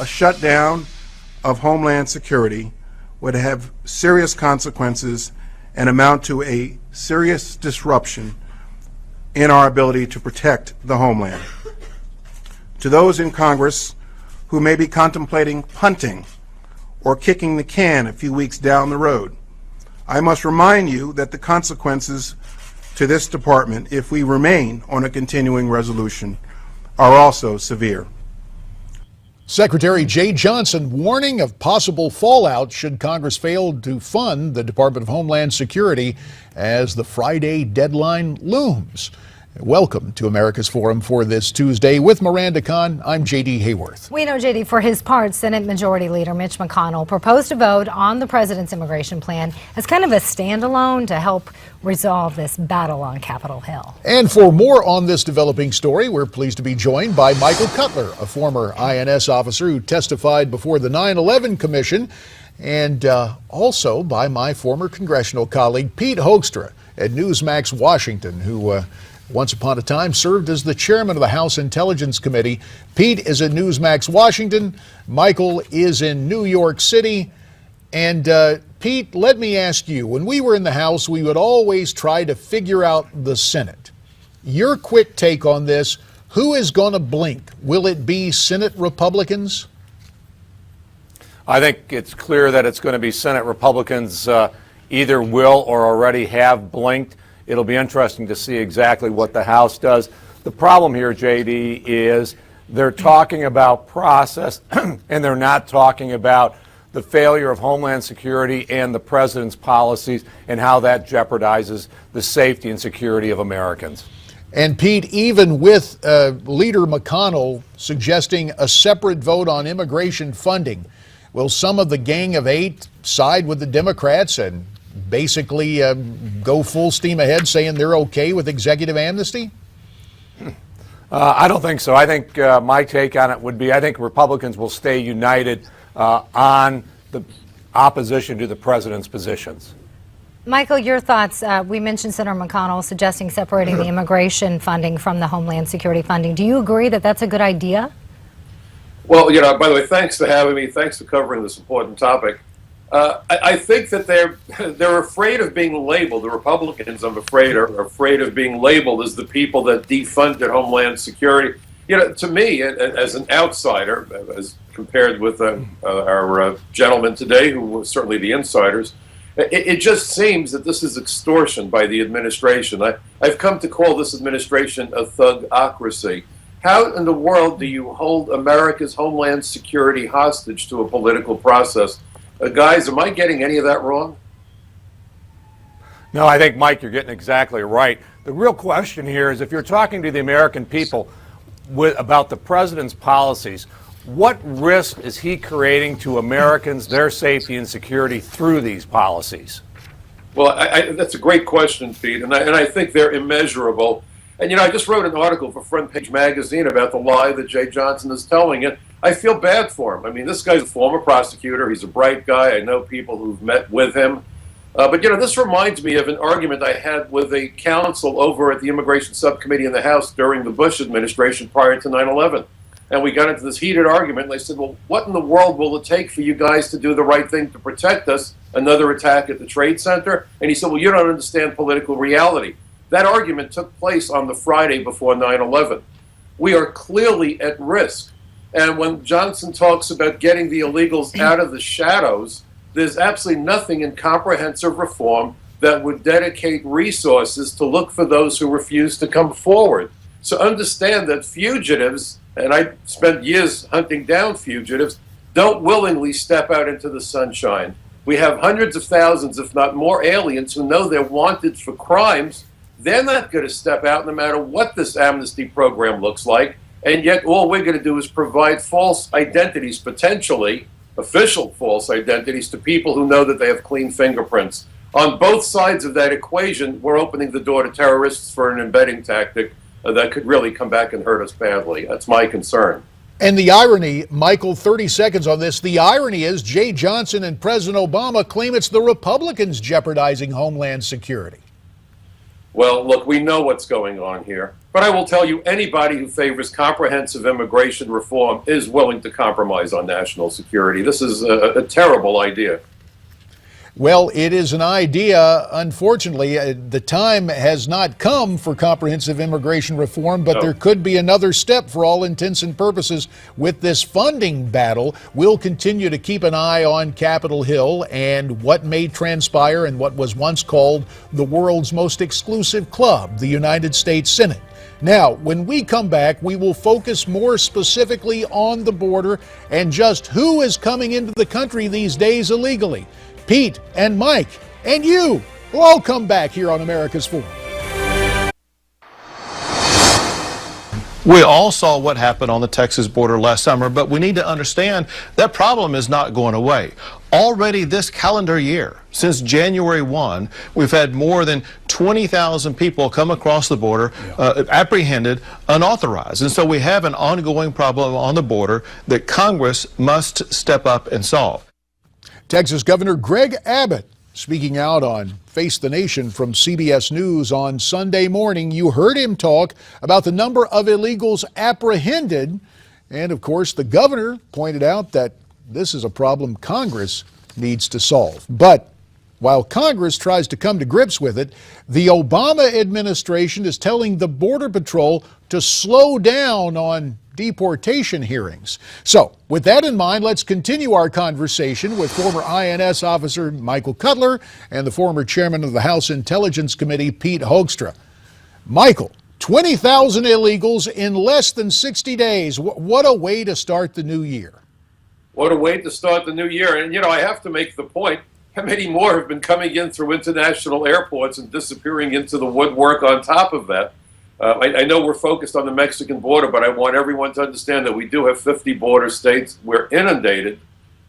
a shutdown of Homeland Security would have serious consequences and amount to a serious disruption in our ability to protect the homeland. To those in Congress who may be contemplating punting or kicking the can a few weeks down the road, I must remind you that the consequences to this department, if we remain on a continuing resolution, are also severe. Secretary Jeh Johnson warning of possible fallout should Congress fail to fund the Department of Homeland Security as the Friday deadline looms. Welcome to America's Forum for this Tuesday. With Miranda Khan, I'm J.D. Hayworth. We know, J.D., for his part, Senate Majority Leader Mitch McConnell proposed a vote on the president's immigration plan as kind of a standalone to help resolve this battle on Capitol Hill. And for more on this developing story, we're pleased to be joined by Michael Cutler, a former INS officer who testified before the 9/11 Commission, and also by my former congressional colleague Pete Hoekstra at Newsmax Washington, who once upon a time served as the chairman of the House Intelligence Committee. Pete is at Newsmax Washington. Michael is in New York City. And Pete, let me ask you, when we were in the House, we would always try to figure out the Senate. Your quick take on this, who is going to blink? Will it be Senate Republicans? I think it's clear that it's going to be Senate Republicans either will or already have blinked. It'll be interesting to see exactly what the House does. The problem here, JD, is they're talking about process and they're not talking about the failure of Homeland Security and the president's policies and how that jeopardizes the safety and security of Americans. And Pete, even with Leader McConnell suggesting a separate vote on immigration funding, will some of the Gang of Eight side with the Democrats and basically go full steam ahead saying they're okay with executive amnesty? I don't think so. I think my take on it would be I think Republicans will stay united on the opposition to the president's positions. Michael, your thoughts. We mentioned Senator McConnell suggesting separating the immigration funding from the Homeland Security funding. Do you agree that that's a good idea? Well, by the way, thanks for having me. Thanks for covering this important topic. I think that they're afraid of being labeled. The Republicans, I'm afraid, are afraid of being labeled as the people that defunded Homeland Security. To me, as an outsider, as compared with our gentlemen today, who were certainly the insiders, it just seems that this is extortion by the administration. I've come to call this administration a thugocracy. How in the world do you hold America's Homeland Security hostage to a political process? Guys, am I getting any of that wrong? No, I think, Mike, you're getting exactly right. The real question here is if you're talking to the American people about the president's policies, what risk is he creating to Americans, their safety and security through these policies? Well, that's a great question, Pete, and I think they're immeasurable. And, I just wrote an article for Front Page Magazine about the lie that Jeh Johnson is telling, and I feel bad for him. I mean, this guy's a former prosecutor. He's a bright guy. I know people who've met with him. But this reminds me of an argument I had with a counsel over at the Immigration Subcommittee in the House during the Bush administration prior to 9/11. And we got into this heated argument, and I said, well, what in the world will it take for you guys to do the right thing to protect us? Another attack at the Trade Center? And he said, well, you don't understand political reality. That argument took place on the Friday before 9/11. We are clearly at risk. And when Johnson talks about getting the illegals out of the shadows, there's absolutely nothing in comprehensive reform that would dedicate resources to look for those who refuse to come forward. So understand that fugitives, and I spent years hunting down fugitives, don't willingly step out into the sunshine. We have hundreds of thousands, if not more, aliens who know they're wanted for crimes. They're not going to step out no matter what this amnesty program looks like. And yet all we're going to do is provide false identities, potentially official false identities, to people who know that they have clean fingerprints. On both sides of that equation, we're opening the door to terrorists for an embedding tactic that could really come back and hurt us badly. That's my concern. And the irony, Michael, 30 seconds on this, the irony is Jeh Johnson and President Obama claim it's the Republicans jeopardizing Homeland Security. Well, look, we know what's going on here. But I will tell you, anybody who favors comprehensive immigration reform is willing to compromise on national security. This is a terrible idea. Well, it is an idea. Unfortunately, the time has not come for comprehensive immigration reform, but there could be another step for all intents and purposes with this funding battle. We'll continue to keep an eye on Capitol Hill and what may transpire in what was once called the world's most exclusive club, the United States Senate. Now, when we come back, we will focus more specifically on the border and just who is coming into the country these days illegally. Pete and Mike and you will all come back here on America's Forum. We all saw what happened on the Texas border last summer, but we need to understand that problem is not going away. Already this calendar year, since January 1, we've had more than 20,000 people come across the border, apprehended, unauthorized. And so we have an ongoing problem on the border that Congress must step up and solve. Texas Governor Greg Abbott speaking out on Face the Nation from CBS News on Sunday morning. You heard him talk about the number of illegals apprehended. And of course, the governor pointed out that this is a problem Congress needs to solve. But while Congress tries to come to grips with it, the Obama administration is telling the Border Patrol to slow down on deportation hearings. So, with that in mind, let's continue our conversation with former INS officer Michael Cutler and the former chairman of the House Intelligence Committee, Pete Hoekstra. Michael, 20,000 illegals in less than 60 days. What a way to start the new year. What a way to start the new year. And, you know, I have to make the point, how many more have been coming in through international airports and disappearing into the woodwork on top of that? I know we're focused on the Mexican border, but I want everyone to understand that we do have 50 border states. We're inundated.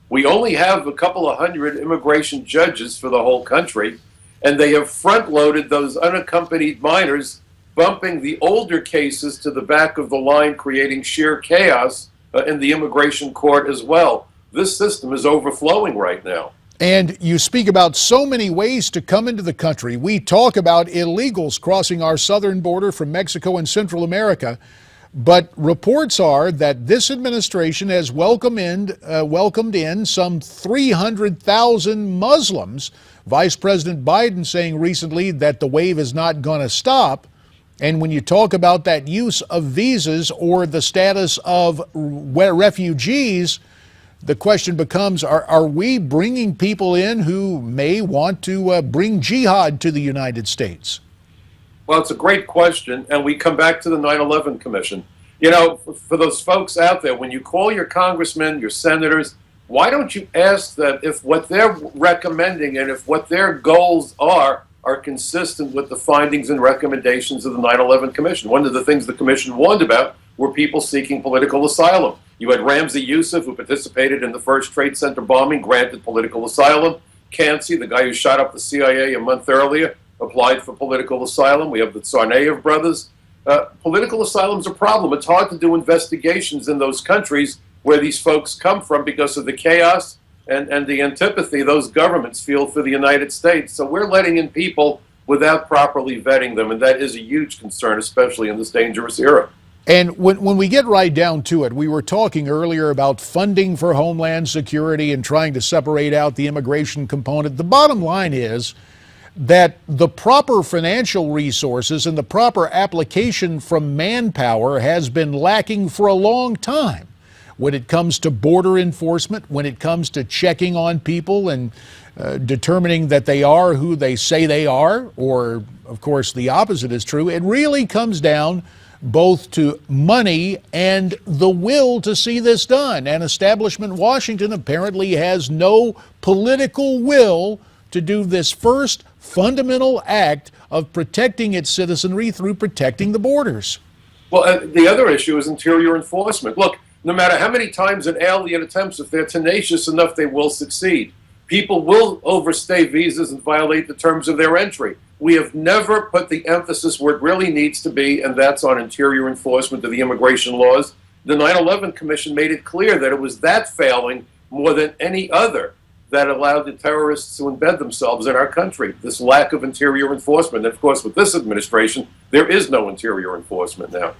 We only have a couple of hundred immigration judges for the whole country, and they have front-loaded those unaccompanied minors, bumping the older cases to the back of the line, creating sheer chaos in the immigration court as well. This system is overflowing right now. And you speak about so many ways to come into the country. We talk about illegals crossing our southern border from Mexico and Central America, but reports are that this administration has welcomed in some 300,000 Muslims. Vice President Biden saying recently that the wave is not going to stop. And when you talk about that use of visas or the status of refugees, the question becomes, are we bringing people in who may want to bring jihad to the United States? Well, it's a great question, and we come back to the 9/11 Commission. You know, for those folks out there, when you call your congressmen, your senators, why don't you ask that if what they're recommending and if what their goals are consistent with the findings and recommendations of the 9/11 Commission? One of the things the Commission warned about were people seeking political asylum. You had Ramzi Youssef, who participated in the first Trade Center bombing, granted political asylum. Kansi, the guy who shot up the CIA a month earlier, applied for political asylum. We have the Tsarnaev brothers. Political asylum's a problem. It's hard to do investigations in those countries where these folks come from because of the chaos and the antipathy those governments feel for the United States. So we're letting in people without properly vetting them, and that is a huge concern, especially in this dangerous era. And when we get right down to it, we were talking earlier about funding for Homeland Security and trying to separate out the immigration component. The bottom line is that the proper financial resources and the proper application from manpower has been lacking for a long time. When it comes to border enforcement, when it comes to checking on people and determining that they are who they say they are, or of course the opposite is true, it really comes down both to money and the will to see this done. And establishment Washington apparently has no political will to do this first fundamental act of protecting its citizenry through protecting the borders. Well, the other issue is interior enforcement. Look, no matter how many times an alien attempts, if they're tenacious enough, they will succeed. People will overstay visas and violate the terms of their entry. We have never put the emphasis where it really needs to be, and that's on interior enforcement of the immigration laws. The 9/11 Commission made it clear that it was that failing more than any other that allowed the terrorists to embed themselves in our country. This lack of interior enforcement. And of course, with this administration, there is no interior enforcement now.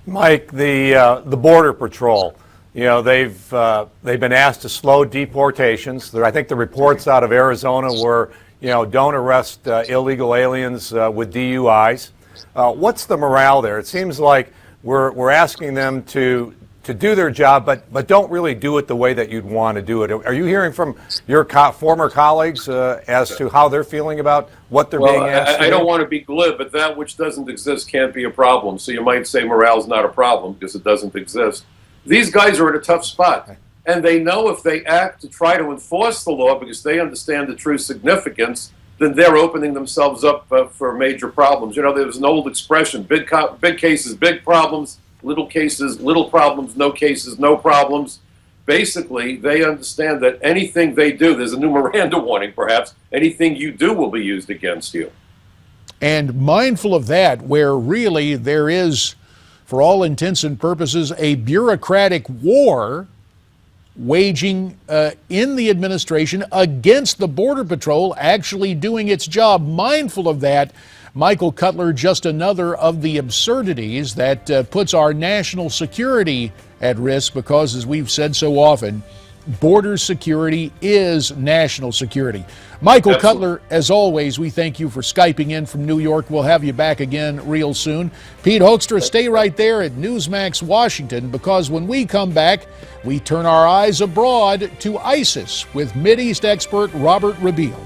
Mike, the Border Patrol, you know, they've been asked to slow deportations. I think the reports out of Arizona were, you know, don't arrest illegal aliens with DUIs. What's the morale there? It seems like we're asking them to do their job, but don't really do it the way that you'd want to do it. Are you hearing from your former colleagues as to how they're feeling about what they're being asked to do? I don't want to be glib, but that which doesn't exist can't be a problem. So you might say morale's not a problem because it doesn't exist. These guys are in a tough spot, and they know if they act to try to enforce the law because they understand the true significance, then they're opening themselves up for major problems. You know, there's an old expression, big cases, big problems, little cases, little problems, no cases, no problems. Basically, they understand that anything they do, there's a new Miranda warning perhaps, anything you do will be used against you. And mindful of that, where really there is, for all intents and purposes, a bureaucratic war waging in the administration against the Border Patrol actually doing its job. Mindful of that, Michael Cutler, just another of the absurdities that puts our national security at risk because, as we've said so often, border security is national security. Michael Cutler, as always, we thank you for Skyping in from New York. We'll have you back again real soon. Pete Hoekstra, stay right there at Newsmax Washington, because when we come back, we turn our eyes abroad to ISIS with Mideast expert Robert Rabeel.